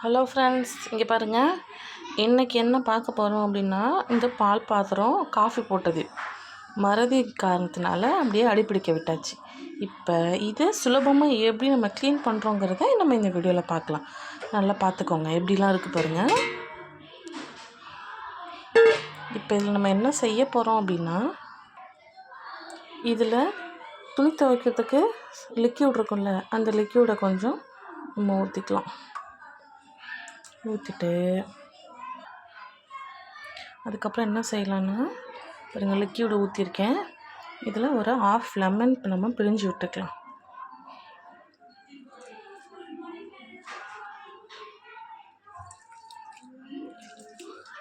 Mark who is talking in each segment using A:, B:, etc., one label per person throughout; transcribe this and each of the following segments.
A: Hello friends, இங்கே பாருங்கள். இன்றைக்கி என்ன பார்க்க போகிறோம் அப்படின்னா, இந்த பால் பாத்திரம் காஃபி போட்டது மறதி காரணத்தினால அப்படியே அடிப்பிடிக்க விட்டாச்சு. இப்போ இது சுலபமாக எப்படி நம்ம க்ளீன் பண்ணுறோங்கிறத நம்ம இந்த வீடியோவில் பார்க்கலாம். நல்லா பார்த்துக்கோங்க, எப்படிலாம் இருக்குது பாருங்கள். இப்போ இதில் நம்ம என்ன செய்ய போகிறோம் அப்படின்னா, இதில் துணி துவைக்கிறதுக்கு லிக்யூட் இருக்கும்ல, அந்த லிக்யூடை கொஞ்சம் நம்ம ஊற்றிக்கலாம். ஊற்றிட்டு அதுக்கப்புறம் என்ன செய்யலான்னா, பாருங்கள், லிக்யூடை ஊற்றிருக்கேன். இதில் ஒரு ½ லெமன் நம்ம பிழிஞ்சு விட்டுக்கலாம்.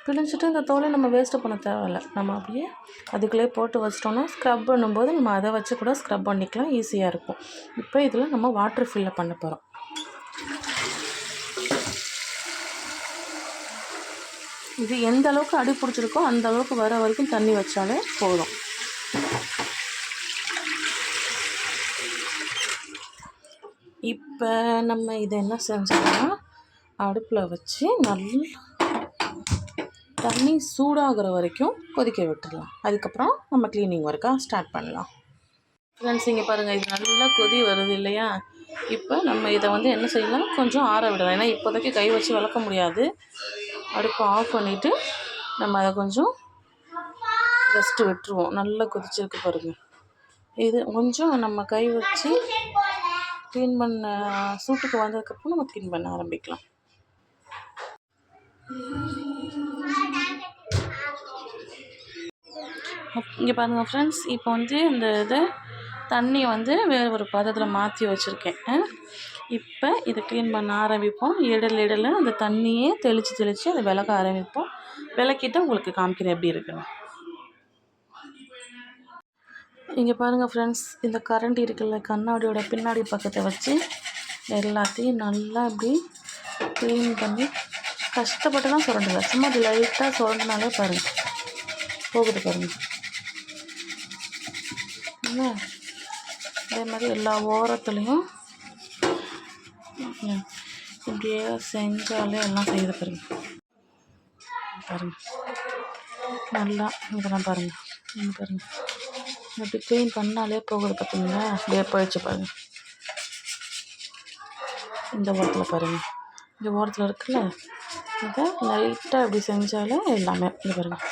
A: பிழிஞ்சிட்டு இந்த தோலை நம்ம வேஸ்ட்டு பண்ண தேவையில்லை. நம்ம அப்படியே அதுக்குள்ளே போட்டு வச்சிட்டோன்னா ஸ்க்ரப் பண்ணும்போது நம்ம அதை வச்சு கூட ஸ்க்ரப் பண்ணிக்கலாம், ஈஸியாக இருக்கும். இப்போ இதில் நம்ம வாட்டர் ஃபில்லை பண்ண போகிறோம். இது எந்த அளவுக்கு அடி பிடிச்சிருக்கோ அந்த அளவுக்கு வர வரைக்கும் தண்ணி வச்சாலே போதும். இப்போ நம்ம இதை என்ன செஞ்சோம்னா, அடுப்பில் வச்சு நல்லா தண்ணி சூடாகிற வரைக்கும் கொதிக்க விட்டுடலாம். அதுக்கப்புறம் நம்ம க்ளீனிங் ஒர்க்காக ஸ்டார்ட் பண்ணலாம். ஃப்ரெண்ட்ஸ், இங்கே பாருங்கள், இது நல்லா கொதி வருது இல்லையா? இப்போ நம்ம இதை என்ன செய்யலாம், கொஞ்சம் ஆற விடலாம். ஏன்னா இப்போதைக்கு கை வச்சு விளக்க முடியாது. அடுப்பை ஆஃப் பண்ணிவிட்டு நம்ம அதை கொஞ்சம் ரெஸ்ட்டு விட்டுருவோம். நல்லா கொதிச்சிருக்கு பாருங்கள். இது கொஞ்சம் நம்ம கை வச்சு க்ளீன் பண்ண சூட்டுக்கு வந்ததுக்கப்புறம் நம்ம க்ளீன் பண்ண ஆரம்பிக்கலாம். இங்கே பாருங்கள் ஃப்ரெண்ட்ஸ், இப்போ இந்த இதை தண்ணி வேறு ஒரு பாத்திரத்தில் மாற்றி வச்சுருக்கேன். இப்போ இதை க்ளீன் பண்ண ஆரம்பிப்போம். இடையில அந்த தண்ணியே தெளித்து அதை விளக்க ஆரம்பிப்போம். விளக்கிட்டு உங்களுக்கு காமிக்கிறேன் எப்படி இருக்குன்னு. இங்கே பாருங்கள் ஃப்ரெண்ட்ஸ், இந்த கரண்டி இருக்குல்ல, கண்ணாடியோட பின்னாடி பக்கத்தை வச்சு எல்லாத்தையும் நல்லா இப்படி க்ளீன் பண்ணி கஷ்டப்பட்டு தான் சுரண்டுங்க. சும்மா அது லைட்டாக சுரண்டுனாலே பாருங்கள் போகுது பாருங்கள். அதே மாதிரி எல்லா ஓரத்துலேயும் இப்படியே செஞ்சாலே எல்லாம் செய்து பாருங்கள். நல்லா இதெல்லாம் பாருங்கள் இப்படி க்ளீன் பண்ணாலே போகுது பார்த்தீங்களா? அப்படியே போயிடுச்சு பாருங்கள். இந்த ஓரத்தில் பாருங்கள், இந்த ஓரத்தில் இருக்குல்ல, இதை லைட்டாக இப்படி செஞ்சாலே எல்லாமே இது பாருங்கள்.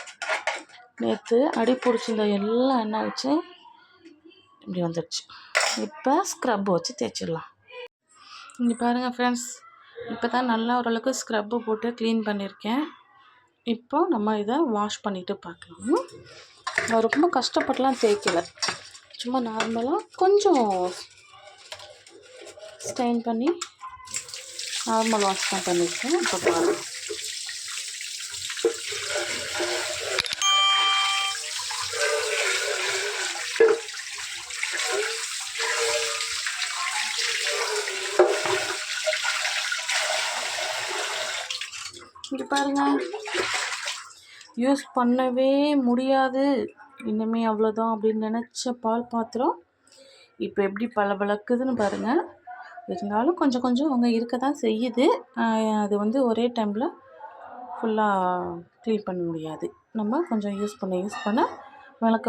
A: நேற்று அடி பிடிச்சிருந்த எல்லாம் என்ன ஆச்சு, இப்படி வந்துடுச்சு. இப்போ ஸ்க்ரப் வச்சு தேய்ச்சிடலாம். இங்கே பாருங்கள் ஃப்ரெண்ட்ஸ், இப்போ தான் நல்லா ஓரளவுக்கு ஸ்க்ரப்பு போட்டு க்ளீன் பண்ணியிருக்கேன். இப்போ நம்ம இதை வாஷ் பண்ணிவிட்டு பார்க்கலாம். நான் ரொம்ப கஷ்டப்பட்டுலாம் தேய்க்கலை, சும்மா நார்மலாக கொஞ்சம் ஸ்டெயின் பண்ணி நார்மல் வாஷ் தான் பண்ணியிருக்கேன். இப்போ பாருங்கள், இங்கே பாருங்கள், யூஸ் பண்ணவே முடியாது, இனிமேல் அவ்வளோதான் அப்படின்னு நினச்ச பால் பாத்திரம் இப்போ எப்படி பளபளக்குதுன்னு பாருங்கள். இருந்தாலும் கொஞ்சம் அவங்க இருக்க தான் செய்யுது. அது ஒரே டைமில் ஃபுல்லாக க்ளீன் பண்ண முடியாது. நம்ம கொஞ்சம் யூஸ் பண்ண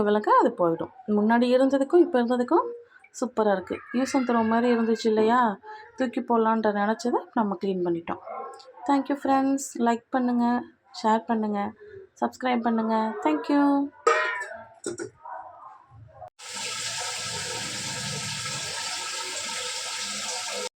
A: விளக்க அது போயிடும். முன்னாடி இருந்ததுக்கும் இப்போ இருந்ததுக்கும் சூப்பராக இருக்குது. யூஸ் அண்ட் த்ரோ மாதிரி இருந்துச்சு இல்லையா? தூக்கி போடலான்ற நினச்சதை நம்ம க்ளீன் பண்ணிட்டோம். Thank you friends. லைக் பண்ணுங்கள், ஷேர் பண்ணுங்கள், சப்ஸ்கிரைப் பண்ணுங்கள். தேங்க்யூ.